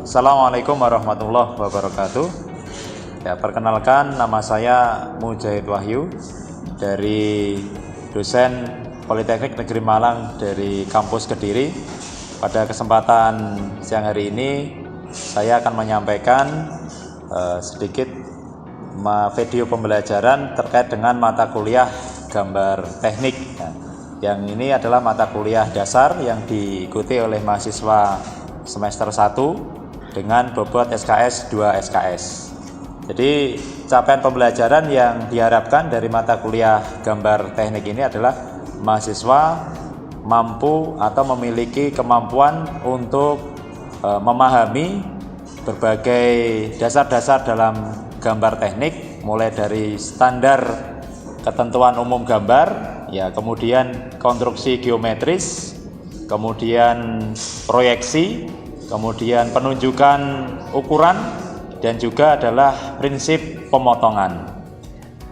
Assalamualaikum warahmatullahi wabarakatuh. Ya, perkenalkan, nama saya Mujahid Wahyu dari dosen Politeknik Negeri Malang dari kampus Kediri. Pada kesempatan siang hari ini saya akan menyampaikan sedikit video pembelajaran terkait dengan mata kuliah gambar teknik. Yang ini adalah mata kuliah dasar yang diikuti oleh mahasiswa semester 1 dengan bobot SKS 2 SKS. Jadi capaian pembelajaran yang diharapkan dari mata kuliah gambar teknik ini adalah mahasiswa mampu atau memiliki kemampuan untuk memahami berbagai dasar-dasar dalam gambar teknik, mulai dari standar ketentuan umum gambar, ya, kemudian konstruksi geometris, kemudian proyeksi, kemudian penunjukan ukuran, dan juga adalah prinsip pemotongan.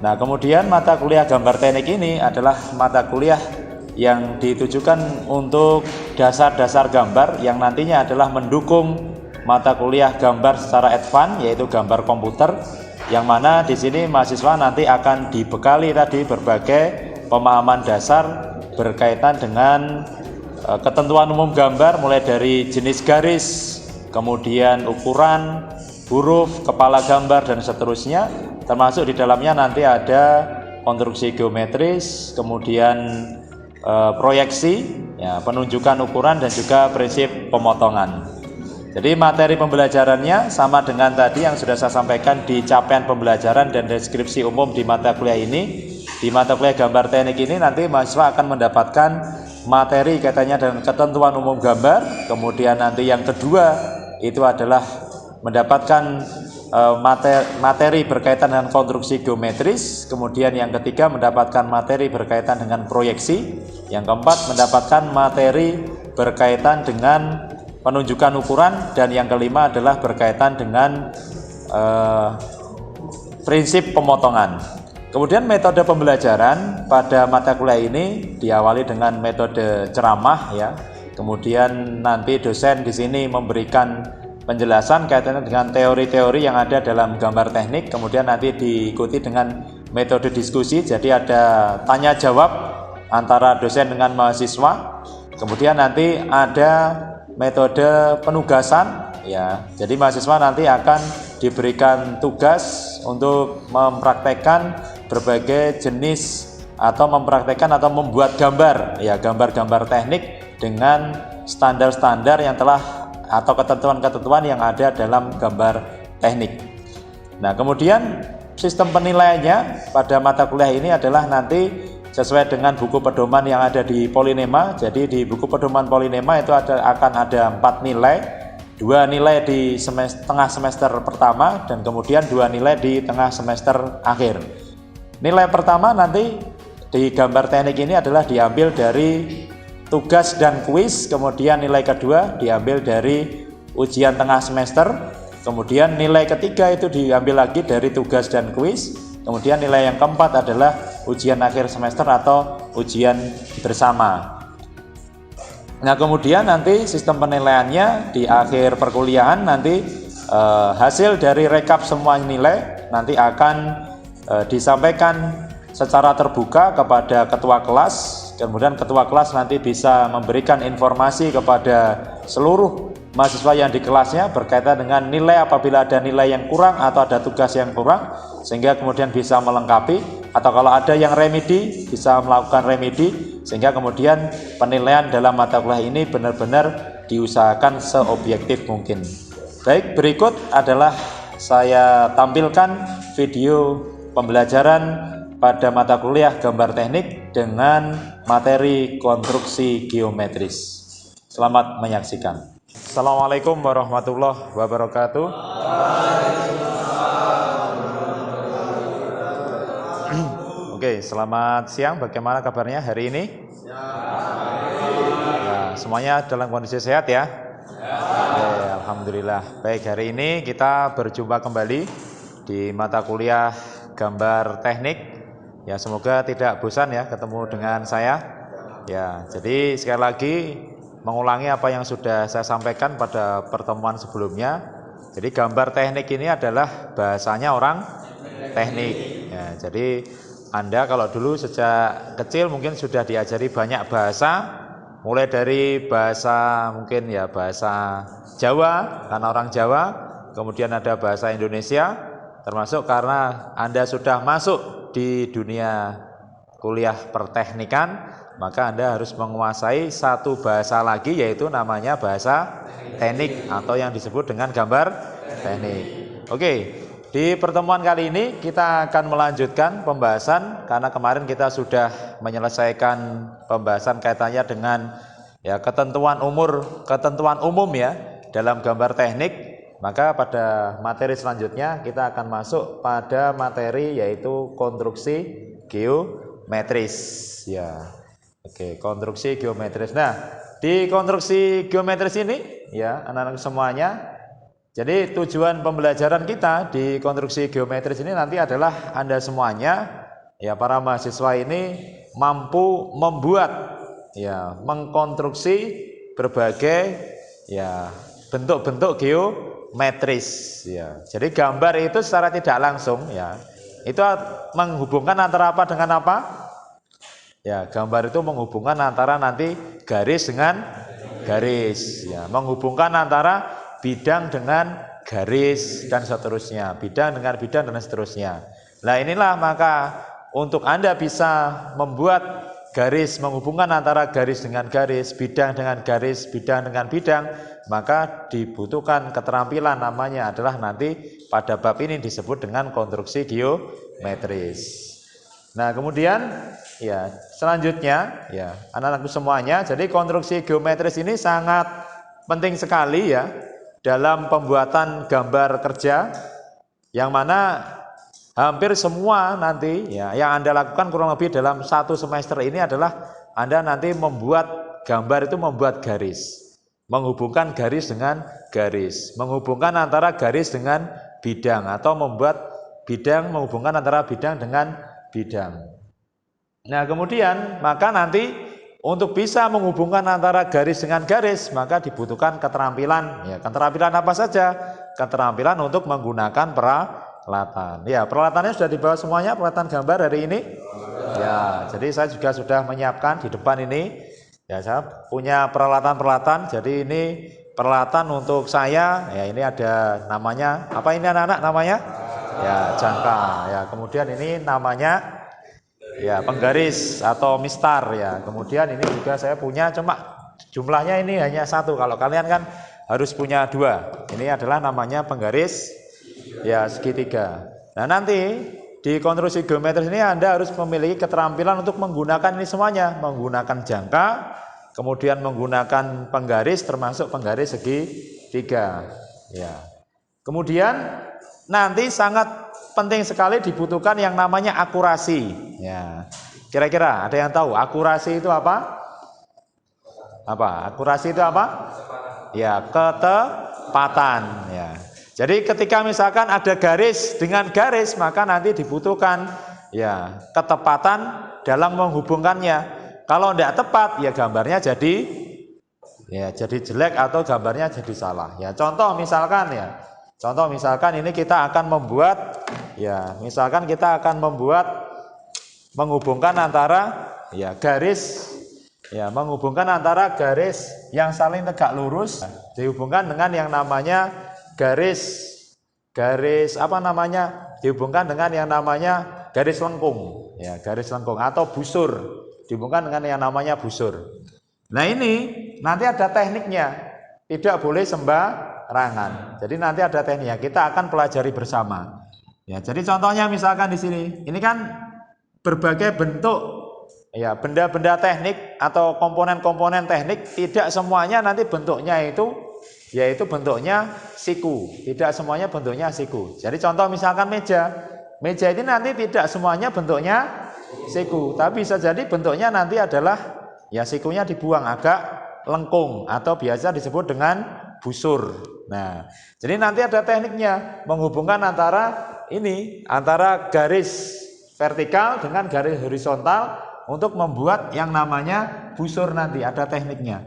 Nah, kemudian mata kuliah gambar teknik ini adalah mata kuliah yang ditujukan untuk dasar-dasar gambar yang nantinya adalah mendukung mata kuliah gambar secara advance, yaitu gambar komputer, yang mana di sini mahasiswa nanti akan dibekali tadi berbagai pemahaman dasar berkaitan dengan ketentuan umum gambar, mulai dari jenis garis, kemudian ukuran, huruf, kepala gambar, dan seterusnya. Termasuk di dalamnya nanti ada konstruksi geometris, kemudian proyeksi, ya, penunjukan ukuran, dan juga prinsip pemotongan. Jadi materi pembelajarannya sama dengan tadi yang sudah saya sampaikan di capaian pembelajaran dan deskripsi umum di mata kuliah ini. Di mata kuliah gambar teknik ini nanti mahasiswa akan mendapatkan materi katanya dan ketentuan umum gambar. Kemudian nanti yang kedua itu adalah mendapatkan materi berkaitan dengan konstruksi geometris. Kemudian yang ketiga mendapatkan materi berkaitan dengan proyeksi. Yang keempat mendapatkan materi berkaitan dengan penunjukan ukuran, dan yang kelima adalah berkaitan dengan prinsip pemotongan. Kemudian metode pembelajaran pada mata kuliah ini diawali dengan metode ceramah, ya. Kemudian nanti dosen di sini memberikan penjelasan kaitannya dengan teori-teori yang ada dalam gambar teknik. Kemudian nanti diikuti dengan metode diskusi. Jadi ada tanya jawab antara dosen dengan mahasiswa. Kemudian nanti ada metode penugasan, ya. Jadi mahasiswa nanti akan diberikan tugas untuk mempraktekkan berbagai jenis atau mempraktekkan atau membuat gambar, ya, gambar-gambar teknik dengan standar-standar yang telah atau ketentuan-ketentuan yang ada dalam gambar teknik. Nah, kemudian sistem penilaiannya pada mata kuliah ini adalah nanti sesuai dengan buku pedoman yang ada di Polinema. Jadi di buku pedoman Polinema itu akan ada 4 nilai, 2 nilai di tengah semester pertama, dan kemudian 2 nilai di tengah semester akhir. Nilai pertama nanti di gambar teknik ini adalah diambil dari tugas dan kuis. Kemudian nilai kedua diambil dari ujian tengah semester. Kemudian nilai ketiga itu diambil lagi dari tugas dan kuis. Kemudian nilai yang keempat adalah ujian akhir semester atau ujian bersama. Nah, kemudian nanti sistem penilaiannya di akhir perkuliahan nanti hasil dari rekap semua nilai nanti akan disampaikan secara terbuka kepada ketua kelas. Kemudian ketua kelas nanti bisa memberikan informasi kepada seluruh mahasiswa yang di kelasnya berkaitan dengan nilai apabila ada nilai yang kurang atau ada tugas yang kurang, sehingga kemudian bisa melengkapi, atau kalau ada yang remedi bisa melakukan remedi, sehingga kemudian penilaian dalam mata kuliah ini benar-benar diusahakan seobjektif mungkin. Baik, berikut adalah saya tampilkan video pembelajaran pada mata kuliah gambar teknik dengan materi konstruksi geometris. Selamat menyaksikan. Assalamualaikum warahmatullahi wabarakatuh. Oke, selamat siang. Bagaimana kabarnya hari ini? Ya, semuanya dalam kondisi sehat, ya? Oke, alhamdulillah. Baik, hari ini kita berjumpa kembali di mata kuliah gambar teknik. Ya, semoga tidak bosan ya ketemu dengan saya. Ya, jadi sekali lagi mengulangi apa yang sudah saya sampaikan pada pertemuan sebelumnya. Jadi gambar teknik ini adalah bahasanya orang teknik. Ya, jadi Anda kalau dulu sejak kecil mungkin sudah diajari banyak bahasa, mulai dari bahasa mungkin ya bahasa Jawa karena orang Jawa, kemudian ada bahasa Indonesia, termasuk karena Anda sudah masuk di dunia kuliah perteknikan, maka Anda harus menguasai satu bahasa lagi, yaitu namanya bahasa teknik atau yang disebut dengan gambar teknik. Oke, di pertemuan kali ini kita akan melanjutkan pembahasan karena kemarin kita sudah menyelesaikan pembahasan kaitannya dengan ya ketentuan umum ya dalam gambar teknik. Maka pada materi selanjutnya kita akan masuk pada materi yaitu konstruksi geometris ya. Oke, konstruksi geometris. Nah, di konstruksi geometris ini ya anak-anak semuanya, jadi tujuan pembelajaran kita di konstruksi geometris ini nanti adalah Anda semuanya ya para mahasiswa ini mampu membuat ya mengkonstruksi berbagai ya bentuk-bentuk geometris ya. Jadi gambar itu secara tidak langsung ya itu menghubungkan antara apa dengan apa? Ya, gambar itu menghubungkan antara nanti garis dengan garis ya, menghubungkan antara bidang dengan garis dan seterusnya, bidang dengan bidang dan seterusnya. Nah, inilah maka untuk Anda bisa membuat garis menghubungkan antara garis dengan garis, bidang dengan garis, bidang dengan bidang, maka dibutuhkan keterampilan namanya adalah nanti pada bab ini disebut dengan konstruksi geometris. Nah, kemudian ya selanjutnya ya anak-anakku semuanya, jadi konstruksi geometris ini sangat penting sekali ya dalam pembuatan gambar kerja, yang mana hampir semua nanti ya yang Anda lakukan kurang lebih dalam satu semester ini adalah Anda nanti membuat gambar itu membuat garis, menghubungkan garis dengan garis, menghubungkan antara garis dengan bidang, atau membuat bidang menghubungkan antara bidang dengan bidang. Nah, kemudian maka nanti untuk bisa menghubungkan antara garis dengan garis maka dibutuhkan keterampilan. Ya, keterampilan apa saja? Keterampilan untuk menggunakan peralatan. Ya, peralatannya sudah dibawa semuanya, peralatan gambar hari ini. Ya, jadi saya juga sudah menyiapkan di depan ini. Ya, saya punya peralatan-peralatan. Jadi ini peralatan untuk saya. Ya, ini ada namanya apa ini anak-anak namanya? Ya, jangka. Ya, kemudian ini namanya ya penggaris atau mistar ya. Kemudian ini juga saya punya, cuma jumlahnya ini hanya satu. Kalau kalian kan harus punya dua. Ini adalah namanya penggaris ya segitiga. Nah, nanti di konstruksi geometris ini Anda harus memiliki keterampilan untuk menggunakan ini semuanya, menggunakan jangka, kemudian menggunakan penggaris termasuk penggaris segitiga ya. Kemudian nanti sangat penting sekali dibutuhkan yang namanya akurasi. Ya, kira-kira ada yang tahu akurasi itu apa? Apa? Akurasi itu apa? Ya, ketepatan. Ya. Jadi ketika misalkan ada garis dengan garis, maka nanti dibutuhkan ya ketepatan dalam menghubungkannya. Kalau tidak tepat, ya gambarnya jadi jelek atau gambarnya jadi salah. Ya, contoh misalkan ini kita akan membuat menghubungkan antara garis yang saling tegak lurus dihubungkan dengan yang namanya dihubungkan dengan yang namanya garis lengkung ya, garis lengkung atau busur, dihubungkan dengan yang namanya busur. Nah, ini nanti ada tekniknya, tidak boleh sembarangan. Jadi nanti ada tekniknya, kita akan pelajari bersama. Ya, jadi contohnya misalkan di sini, ini kan berbagai bentuk ya benda-benda teknik atau komponen-komponen teknik, tidak semuanya nanti bentuknya itu yaitu bentuknya siku, tidak semuanya bentuknya siku. Jadi contoh misalkan meja ini nanti tidak semuanya bentuknya siku, tapi bisa jadi bentuknya nanti adalah ya sikunya dibuang agak lengkung atau biasa disebut dengan busur. Nah, jadi nanti ada tekniknya menghubungkan antara garis vertikal dengan garis horizontal untuk membuat yang namanya busur, nanti ada tekniknya.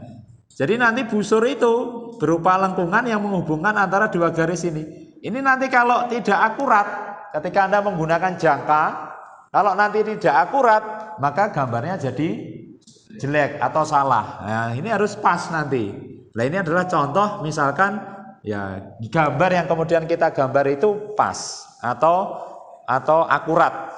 Jadi nanti busur itu berupa lengkungan yang menghubungkan antara dua garis ini. Ini nanti kalau tidak akurat, ketika Anda menggunakan jangka, kalau nanti tidak akurat, maka gambarnya jadi jelek atau salah. Nah, ini harus pas nanti. Nah, ini adalah contoh misalkan ya gambar yang kemudian kita gambar itu pas atau akurat.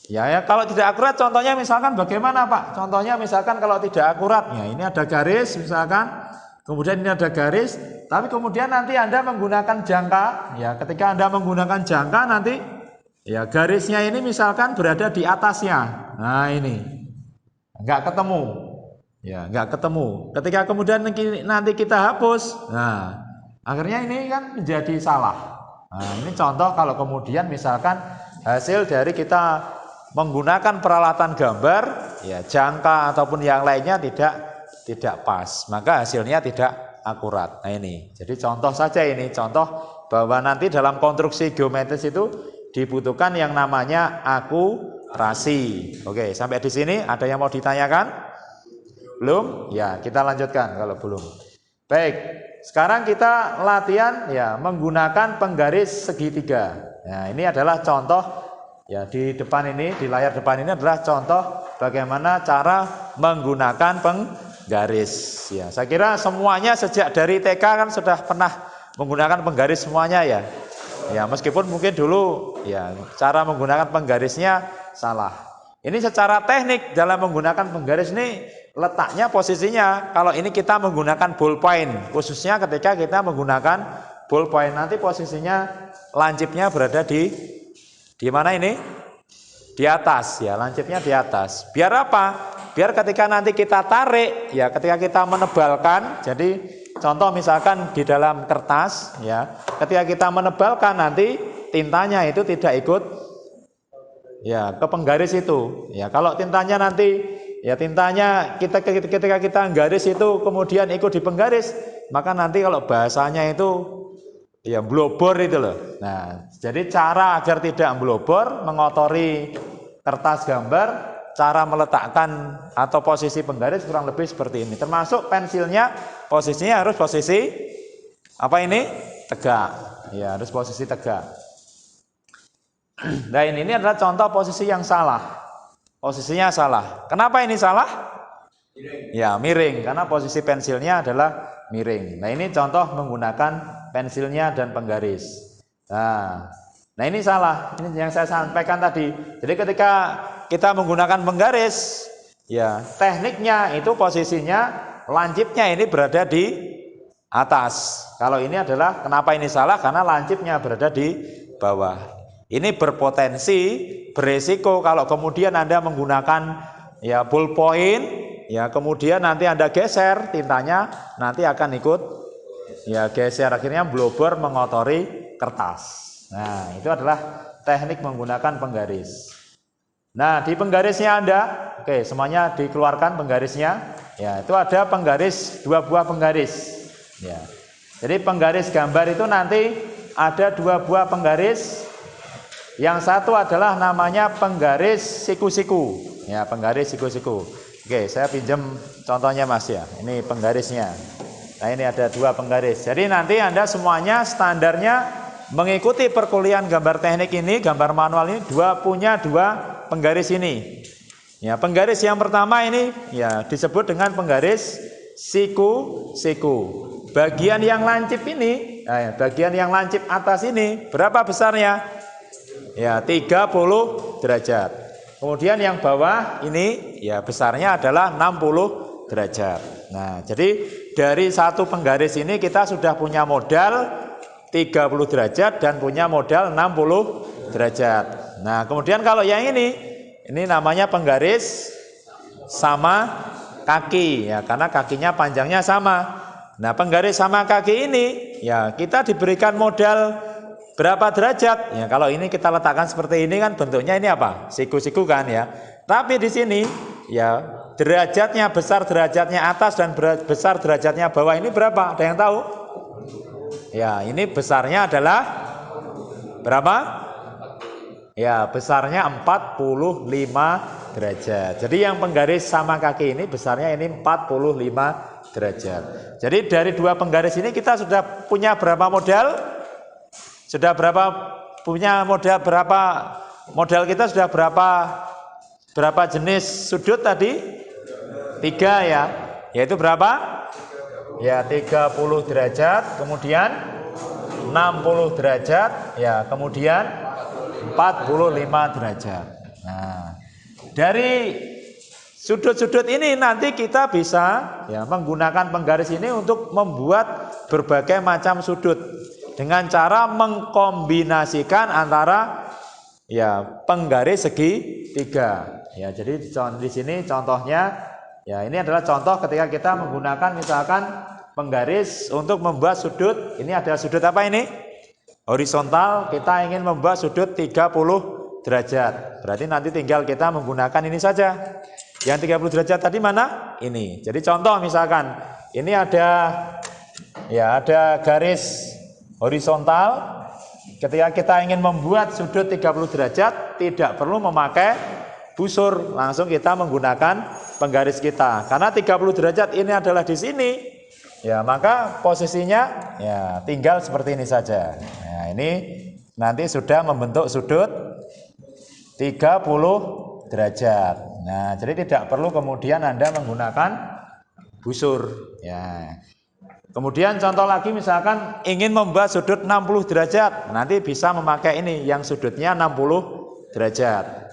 Ya, kalau tidak akurat contohnya misalkan bagaimana Pak? Contohnya misalkan kalau tidak akurat, ya ini ada garis misalkan, kemudian ini ada garis, tapi kemudian nanti Anda menggunakan jangka, ya ketika Anda menggunakan jangka nanti ya garisnya ini misalkan berada di atasnya. Nah ini nggak ketemu, ya nggak ketemu. Ketika kemudian nanti kita hapus, nah akhirnya ini kan menjadi salah. Nah ini contoh kalau kemudian misalkan hasil dari kita menggunakan peralatan gambar, ya jangka ataupun yang lainnya tidak pas, maka hasilnya tidak akurat. Nah ini, jadi contoh saja ini, contoh bahwa nanti dalam konstruksi geometris itu dibutuhkan yang namanya akurasi. Oke, sampai di sini ada yang mau ditanyakan? Belum? Ya, kita lanjutkan kalau belum. Baik, sekarang kita latihan ya menggunakan penggaris segitiga. Nah, ini adalah contoh. Ya di depan ini, di layar depan ini adalah contoh bagaimana cara menggunakan penggaris. Ya, saya kira semuanya sejak dari TK kan sudah pernah menggunakan penggaris semuanya ya. Ya, meskipun mungkin dulu ya cara menggunakan penggarisnya salah. Ini secara teknik dalam menggunakan penggaris ini letaknya posisinya kalau ini kita menggunakan ballpoint, khususnya ketika kita menggunakan ballpoint nanti posisinya lancipnya berada di mana ini? Di atas ya, lancipnya di atas. Biar apa? Biar ketika nanti kita tarik ya, ketika kita menebalkan, jadi contoh misalkan di dalam kertas ya, ketika kita menebalkan nanti tintanya itu tidak ikut ya ke penggaris itu. Ya, kalau tintanya nanti ya tintanya ketika kita garis itu kemudian ikut di penggaris, maka nanti kalau bahasanya itu ya blobor itu loh. Nah, jadi cara agar tidak blobor, mengotori kertas gambar, cara meletakkan atau posisi penggaris kurang lebih seperti ini. Termasuk pensilnya posisinya harus posisi apa ini? Tegak. Ya, harus posisi tegak. Nah, ini adalah contoh posisi yang salah. Posisinya salah. Kenapa ini salah? Miring. Ya, miring karena posisi pensilnya adalah miring. Nah, ini contoh menggunakan pensilnya dan penggaris. Nah ini salah. Ini yang saya sampaikan tadi. Jadi ketika kita menggunakan penggaris, ya tekniknya itu posisinya lancipnya ini berada di atas. Kalau ini adalah kenapa ini salah? Karena lancipnya berada di bawah. Ini berpotensi beresiko kalau kemudian Anda menggunakan ya ballpoint, ya kemudian nanti Anda geser tintanya nanti akan ikut ya geser, akhirnya blobor mengotori kertas. Nah itu adalah teknik menggunakan penggaris. Nah di penggarisnya Anda, oke semuanya dikeluarkan penggarisnya. Ya itu ada penggaris, dua buah penggaris. Ya, jadi penggaris gambar itu nanti ada dua buah penggaris. Yang satu adalah namanya penggaris siku-siku. Ya penggaris siku-siku. Oke saya pinjam contohnya Mas ya. Ini penggarisnya. Nah ini ada dua penggaris. Jadi nanti Anda semuanya standarnya mengikuti perkuliahan gambar teknik ini, gambar manual ini punya dua penggaris ini. Ya, penggaris yang pertama ini ya disebut dengan penggaris siku-siku. Bagian yang lancip ini, bagian yang lancip atas ini berapa besarnya? Ya 30 derajat. Kemudian yang bawah ini ya besarnya adalah 60 derajat. Nah, jadi dari satu penggaris ini kita sudah punya modal 30 derajat dan punya modal 60 derajat. Nah, kemudian kalau yang ini namanya penggaris sama kaki ya, karena kakinya panjangnya sama. Nah, penggaris sama kaki ini ya kita diberikan modal berapa derajat? Ya, kalau ini kita letakkan seperti ini kan bentuknya ini apa? Siku-siku kan ya. Tapi di sini ya derajatnya besar derajatnya atas dan besar derajatnya bawah ini berapa? Ada yang tahu? Ya, ini besarnya adalah berapa? Ya, besarnya 45 derajat. Jadi yang penggaris sama kaki ini besarnya ini 45 derajat. Jadi dari dua penggaris ini kita sudah punya berapa model? Sudah punya model berapa? Model kita sudah berapa jenis sudut tadi? 3 ya. Yaitu berapa? Ya 30 derajat, kemudian 60 derajat, ya kemudian 45 derajat. Nah, dari sudut-sudut ini nanti kita bisa ya menggunakan penggaris ini untuk membuat berbagai macam sudut dengan cara mengkombinasikan antara ya penggaris segitiga. Ya, jadi di sini contohnya ya ini adalah contoh ketika kita menggunakan misalkan penggaris untuk membuat sudut. Ini adalah sudut apa ini? Horizontal. Kita ingin membuat sudut 30 derajat. Berarti nanti tinggal kita menggunakan ini saja. Yang 30 derajat tadi mana? Ini. Jadi contoh misalkan ini ada garis horizontal. Ketika kita ingin membuat sudut 30 derajat tidak perlu memakai busur, langsung kita menggunakan penggaris kita. Karena 30 derajat ini adalah di sini. Ya, maka posisinya ya tinggal seperti ini saja. Nah, ini nanti sudah membentuk sudut 30 derajat. Nah, jadi tidak perlu kemudian Anda menggunakan busur. Ya. Kemudian contoh lagi misalkan ingin membuat sudut 60 derajat. Nanti bisa memakai ini yang sudutnya 60 derajat.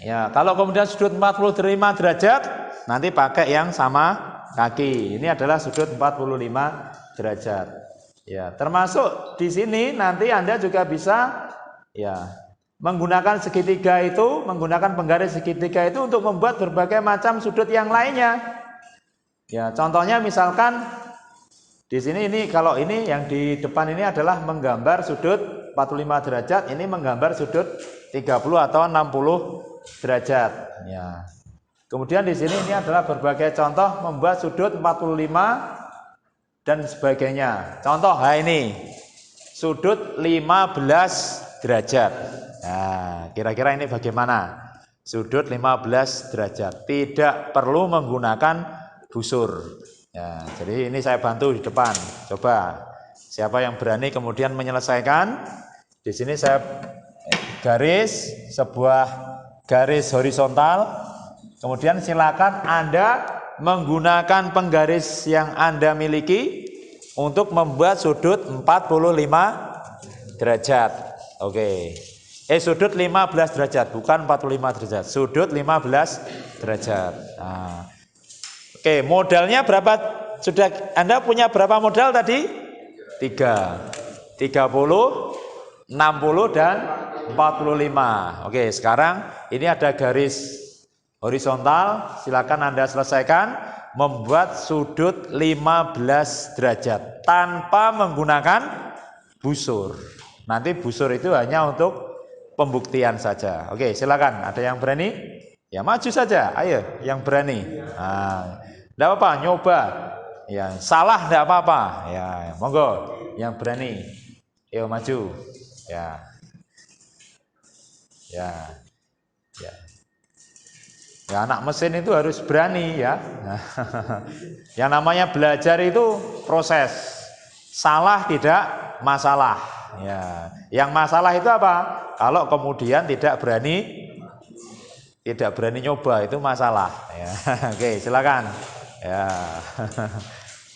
Ya, kalau kemudian sudut 45 derajat, nanti pakai yang sama kaki. Ini adalah sudut 45 derajat. Ya, termasuk di sini nanti Anda juga bisa ya menggunakan segitiga itu, menggunakan penggaris segitiga itu untuk membuat berbagai macam sudut yang lainnya. Ya, contohnya misalkan di sini ini kalau ini yang di depan ini adalah menggambar sudut 45 derajat, ini menggambar sudut 30 atau 60 derajat. Ya. Kemudian di sini ini adalah berbagai contoh membuat sudut 45 dan sebagainya. Contoh, ini sudut 15 derajat. Nah, kira-kira ini bagaimana? Sudut 15 derajat. Tidak perlu menggunakan busur. Ya, jadi ini saya bantu di depan. Coba, siapa yang berani kemudian menyelesaikan? Di sini saya garis sebuah garis horizontal. Kemudian silakan Anda menggunakan penggaris yang Anda miliki untuk membuat sudut 45 derajat. Oke. Sudut 15 derajat, bukan 45 derajat. Sudut 15 derajat. Nah. Oke, modalnya berapa? Sudah Anda punya berapa modal tadi? 3. 30, 60 dan 45. Oke, sekarang ini ada garis horizontal, silakan Anda selesaikan membuat sudut 15 derajat tanpa menggunakan busur. Nanti busur itu hanya untuk pembuktian saja. Oke, silakan. Ada yang berani? Ya maju saja. Ayo, yang berani. Nah, enggak apa-apa, nyoba. Ya, salah enggak apa-apa. Ya, monggo. Yang berani. Ayo maju. Ya. Ya. Ya. Ya, anak mesin itu harus berani ya. Yang namanya belajar itu proses. Salah tidak masalah. Ya. Yang masalah itu apa? Kalau kemudian tidak berani nyoba, itu masalah. Ya. Oke, silakan. Ya.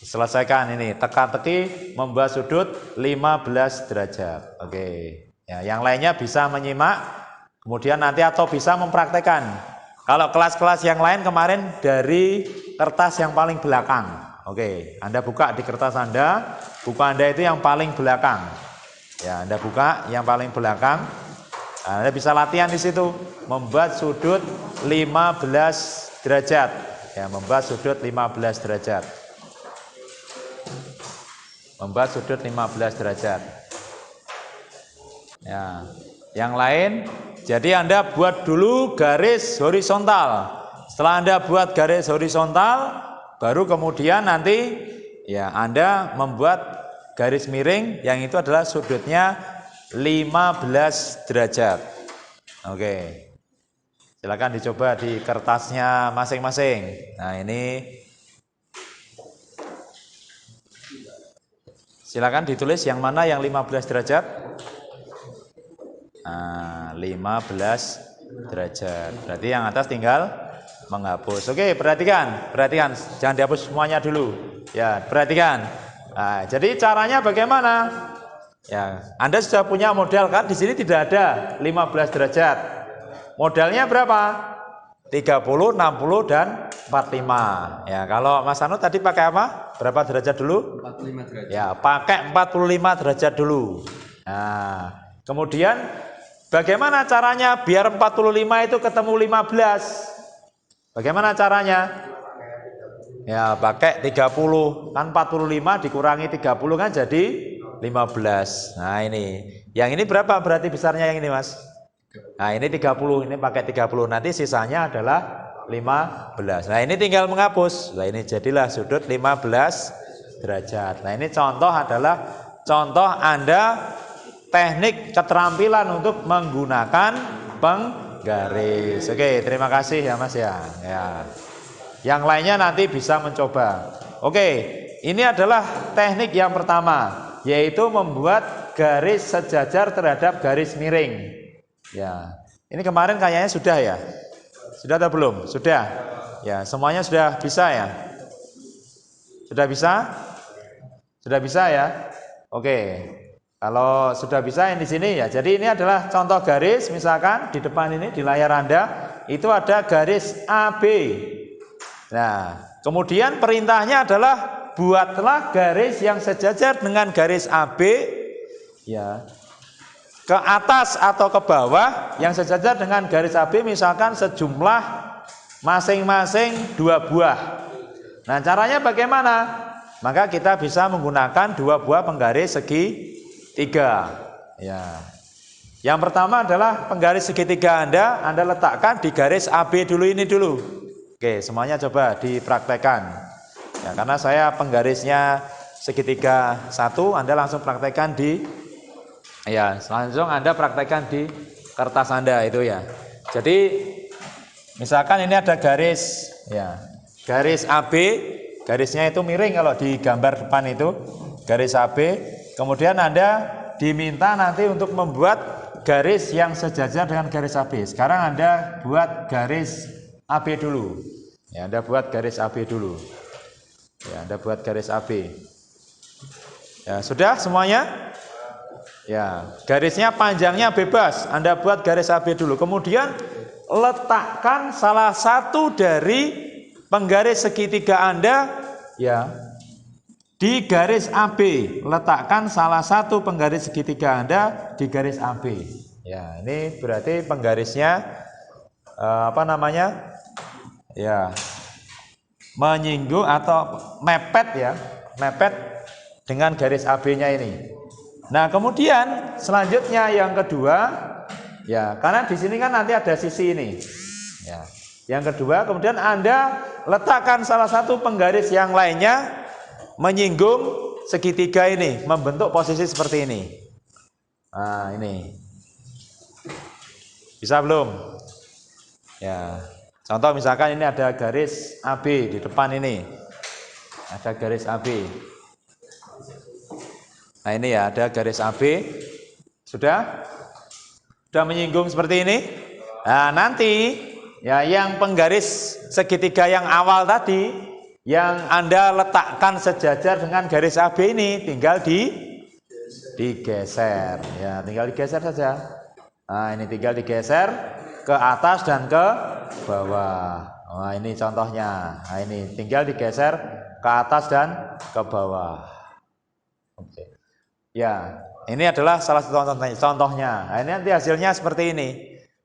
Selesaikan ini. Teka-teki membuat sudut 15 derajat. Oke. Ya, yang lainnya bisa menyimak. Kemudian nanti atau bisa mempraktekkan. Kalau kelas-kelas yang lain kemarin dari kertas yang paling belakang. Oke, Anda buka di kertas Anda, buku Anda itu yang paling belakang. Ya, Anda buka yang paling belakang. Anda bisa latihan di situ membuat sudut 15 derajat. Ya, membuat sudut 15 derajat. Membuat sudut 15 derajat. Ya. Yang lain, jadi Anda buat dulu garis horizontal. Setelah Anda buat garis horizontal, baru kemudian nanti ya Anda membuat garis miring yang itu adalah sudutnya 15 derajat. Oke. Silakan dicoba di kertasnya masing-masing. Nah, ini silakan ditulis yang mana yang 15 derajat. Nah, 15 derajat. Berarti yang atas tinggal menghapus. Oke, perhatikan, jangan dihapus semuanya dulu. Ya, perhatikan. Nah, jadi caranya bagaimana? Ya, Anda sudah punya modal kan? Di sini tidak ada 15 derajat. Modalnya berapa? 30, 60 dan 45. Ya, kalau Mas Anu tadi pakai apa? Berapa derajat dulu? 45 derajat. Ya, pakai 45 derajat dulu. Nah, kemudian bagaimana caranya biar 45 itu ketemu 15? Bagaimana caranya? Ya, pakai 30. Kan 45 dikurangi 30 kan jadi 15. Nah, ini. Yang ini berapa berarti besarnya yang ini, Mas? Nah, ini 30, ini pakai 30. Nanti sisanya adalah 15. Nah, ini tinggal menghapus. Nah, ini jadilah sudut 15 derajat. Nah, ini contoh adalah contoh Anda teknik keterampilan untuk menggunakan penggaris. Oke, terima kasih ya, Mas ya. Ya. Yang lainnya nanti bisa mencoba. Oke, ini adalah teknik yang pertama, yaitu membuat garis sejajar terhadap garis miring. Ya, ini kemarin kayaknya sudah ya? Sudah atau belum? Sudah. Ya, semuanya sudah bisa ya? Sudah bisa? Sudah bisa ya? Oke. Kalau sudah bisa yang di sini ya. Jadi ini adalah contoh garis, misalkan di depan ini di layar Anda itu ada garis AB. Nah, kemudian perintahnya adalah buatlah garis yang sejajar dengan garis AB ya. Ke atas atau ke bawah yang sejajar dengan garis AB misalkan sejumlah masing-masing 2 buah. Nah, caranya bagaimana? Maka kita bisa menggunakan 2 buah penggaris segitiga. Ya. Yang pertama adalah penggaris segitiga Anda letakkan di garis AB dulu ini dulu. Oke, semuanya coba dipraktekkan. Ya, karena saya penggarisnya segitiga 1, Anda langsung praktekkan di ya, langsung Anda praktekkan di kertas Anda itu ya. Jadi misalkan ini ada garis ya, garis AB, garisnya itu miring kalau di gambar depan itu, garis AB. Kemudian Anda diminta nanti untuk membuat garis yang sejajar dengan garis AB. Sekarang Anda buat garis AB dulu. Ya, Anda buat garis AB dulu. Ya, Anda buat garis AB. Ya, sudah semuanya? Ya, garisnya panjangnya bebas. Anda buat garis AB dulu. Kemudian letakkan salah satu dari penggaris segitiga Anda ya di garis AB. Letakkan salah satu penggaris segitiga Anda di garis AB. Ya, ini berarti penggarisnya apa namanya? Ya, menyinggung atau mepet ya, mepet dengan garis AB-nya ini. Nah, kemudian selanjutnya yang kedua, ya, karena di sini kan nanti ada sisi ini. Ya. Yang kedua, kemudian Anda letakkan salah satu penggaris yang lainnya menyinggung segitiga ini, membentuk posisi seperti ini. Nah, ini. Bisa belum? Ya. Contoh misalkan ini ada garis AB di depan ini. Ada garis AB. Nah, ini ya, ada garis AB. Sudah? Sudah menyinggung seperti ini? Nah, nanti ya yang penggaris segitiga yang awal tadi yang Anda letakkan sejajar dengan garis AB ini tinggal digeser. Ya, tinggal digeser saja. Nah, ini tinggal digeser ke atas dan ke bawah. Nah, ini contohnya. Nah, ini tinggal digeser ke atas dan ke bawah. Oke. Ya, ini adalah salah satu contohnya. Nah, ini nanti hasilnya seperti ini.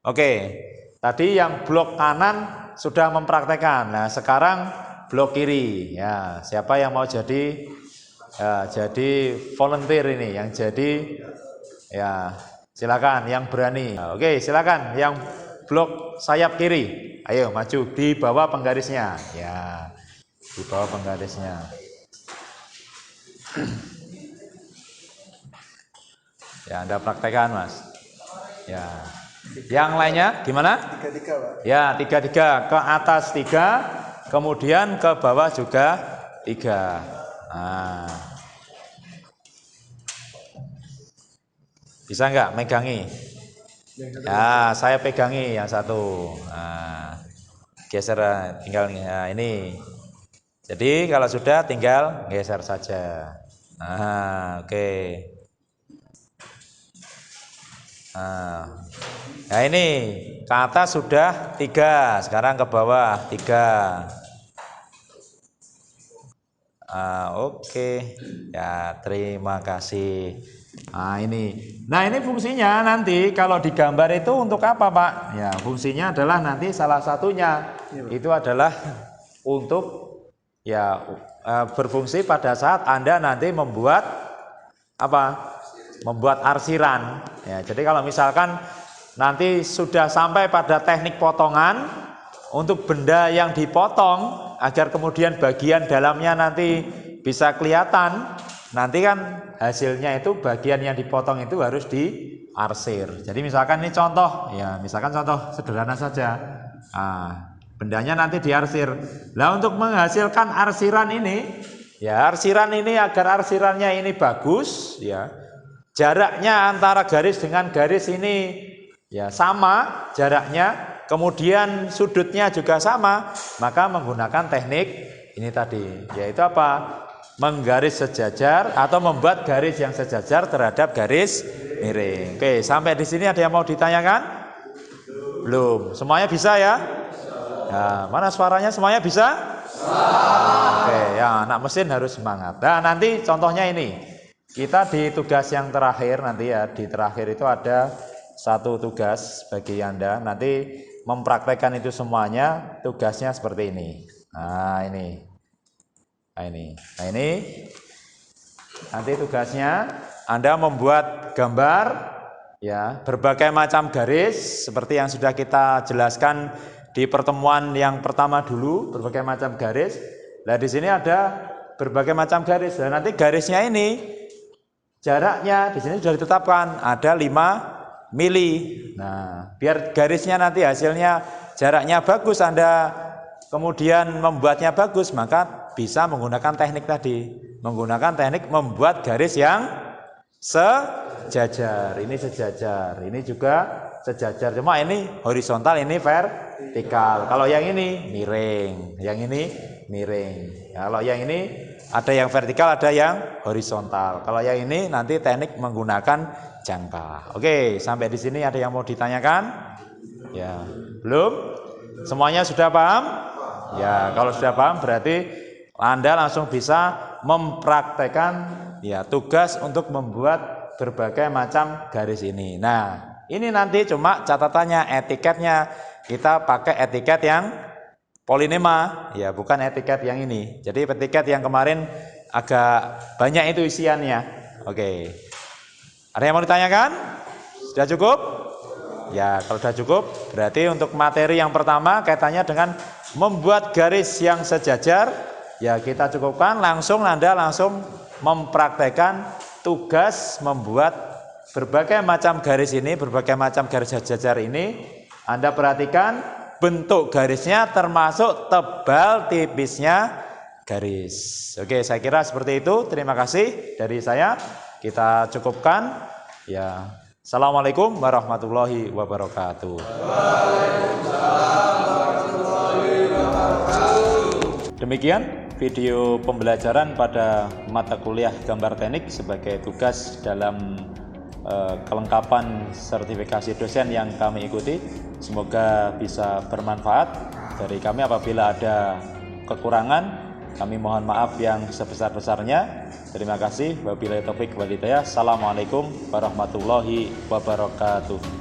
Oke, tadi yang blok kanan sudah mempraktekkan. Nah, sekarang blok kiri. Ya, siapa yang mau jadi volunteer ini, yang jadi ya silakan yang berani. Nah, oke, silakan yang blok sayap kiri. Ayo maju di bawah penggarisnya. Ya, di bawah penggarisnya. Ya, Anda praktekkan, Mas. Ya. Yang lainnya gimana? 3-3, Pak. Ya, 3-3, ke atas 3, kemudian ke bawah juga 3. Nah. Bisa nggak megangi? Ya, saya pegangi yang satu. Nah, geser, tinggal ini. Jadi kalau sudah tinggal geser saja. Nah, oke. Nah ini ke atas sudah 3, sekarang ke bawah 3. Oke. Ya, terima kasih. Nah ini fungsinya nanti kalau digambar itu untuk apa, Pak? Ya, fungsinya adalah nanti salah satunya itu adalah untuk ya berfungsi pada saat Anda nanti membuat apa? Membuat arsiran. Ya, jadi kalau misalkan nanti sudah sampai pada teknik potongan untuk benda yang dipotong agar kemudian bagian dalamnya nanti bisa kelihatan, nanti kan hasilnya itu bagian yang dipotong itu harus diarsir. Jadi misalkan ini contoh, ya misalkan contoh sederhana saja. Bendanya nanti diarsir. Nah untuk menghasilkan arsiran ini, ya arsiran ini agar arsirannya ini bagus, ya jaraknya antara garis dengan garis ini ya sama jaraknya, kemudian sudutnya juga sama, maka menggunakan teknik ini tadi, yaitu apa? Menggaris sejajar atau membuat garis yang sejajar terhadap garis miring. Oke, sampai di sini ada yang mau ditanyakan? Belum. Semuanya bisa ya? Ya, mana suaranya semuanya bisa? Oke, ya anak mesin harus semangat. Nah, nanti contohnya ini. Kita di tugas yang terakhir nanti ya, di terakhir itu ada satu tugas bagi Anda, nanti mempraktekkan itu semuanya, tugasnya seperti ini. Nah ini nanti tugasnya Anda membuat gambar ya berbagai macam garis seperti yang sudah kita jelaskan di pertemuan yang pertama dulu, berbagai macam garis. Nah di sini ada berbagai macam garis. Dan nanti garisnya ini jaraknya di sini sudah ditetapkan ada 5 mili. Nah, biar garisnya nanti hasilnya jaraknya bagus, Anda kemudian membuatnya bagus, maka bisa menggunakan teknik tadi. Menggunakan teknik membuat garis yang sejajar. Ini sejajar, ini juga sejajar. Cuma ini horizontal, ini vertikal. Kalau yang ini miring, yang ini miring. Kalau yang ini ada yang vertikal, ada yang horizontal. Kalau yang ini nanti teknik menggunakan jangka. Oke, sampai di sini ada yang mau ditanyakan? Ya, belum? Semuanya sudah paham? Ya, kalau sudah paham berarti Anda langsung bisa mempraktekkan ya tugas untuk membuat berbagai macam garis ini. Nah, ini nanti cuma catatannya, etiketnya kita pakai etiket yang polinema, ya bukan etiket yang ini. Jadi etiket yang kemarin agak banyak itu isiannya. Oke. Ada yang mau ditanyakan? Sudah cukup? Ya, kalau sudah cukup, berarti untuk materi yang pertama kaitannya dengan membuat garis yang sejajar, ya kita cukupkan. Anda langsung mempraktekkan tugas membuat berbagai macam garis ini, berbagai macam garis sejajar ini. Anda perhatikan bentuk garisnya termasuk tebal tipisnya garis. Oke, saya kira seperti itu. Terima kasih dari saya. Kita cukupkan. Ya, assalamualaikum warahmatullahi wabarakatuh. Demikian video pembelajaran pada mata kuliah gambar teknik sebagai tugas dalam kelengkapan sertifikasi dosen yang kami ikuti. Semoga bisa bermanfaat. Dari kami apabila ada kekurangan, kami mohon maaf yang sebesar-besarnya. Terima kasih. Wabillahi taufik wal hidayah. Assalamualaikum warahmatullahi wabarakatuh.